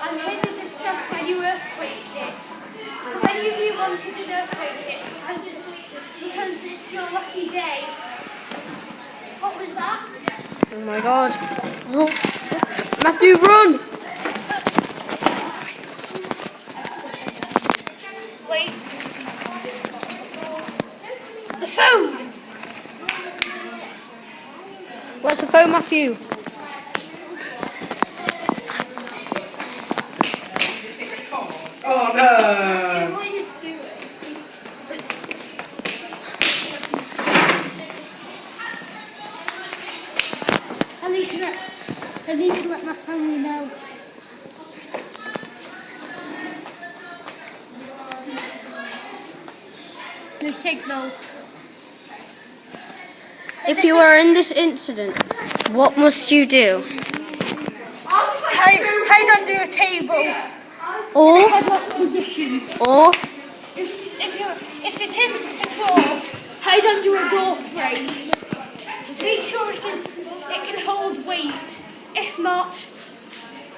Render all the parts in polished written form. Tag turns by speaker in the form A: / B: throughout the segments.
A: I'm here to discuss my new earthquake kit. If any of you wanted an earthquake kit because it's your lucky day. What was that?
B: Oh my god. Oh. Matthew, run!
A: Wait. The phone!
B: What's the phone, Matthew?
C: Oh no!
A: What are you doing? I need to let my family know. No signal.
B: If you are in this incident, what must you do?
A: Hide under a table.
B: Or,
A: Headlock position.
B: or,
A: If it isn't secure, hide under a door frame. Make sure it can hold weight. If not,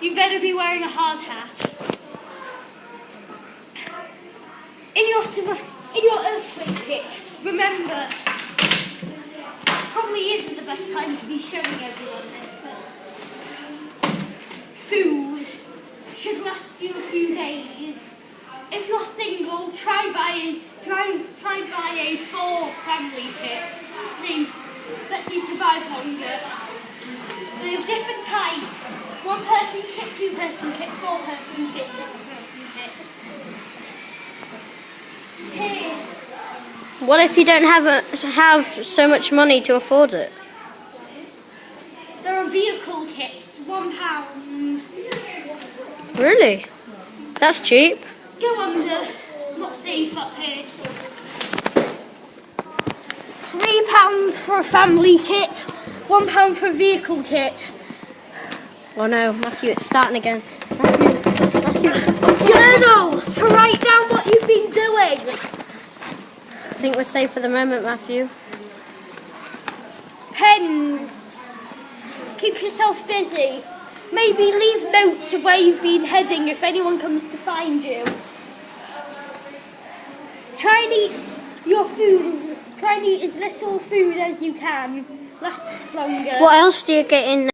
A: you better be wearing a hard hat. In your earthquake kit, remember, probably isn't the best time to be showing everyone this, but food should last you a few days. If you're single, try buy a full family kit. Lets you survive longer. They have different types. 1 person kit, 2 person kit, 4 person kit, 6 person kit. Here.
B: what if you don't have so much money to afford it?
A: There are vehicle kits, £1.
B: Really? That's cheap.
A: Go under, not safe up here. £3 for a family kit, £1 for a vehicle kit.
B: Oh no, Matthew, it's starting again. Matthew.
A: Journal to write down what you've been doing.
B: I think we're safe for the moment, Matthew.
A: Pens. Keep yourself busy. Maybe leave notes of where you've been heading if anyone comes to find you. Try and eat as little food as you can. Lasts longer.
B: What else do you get in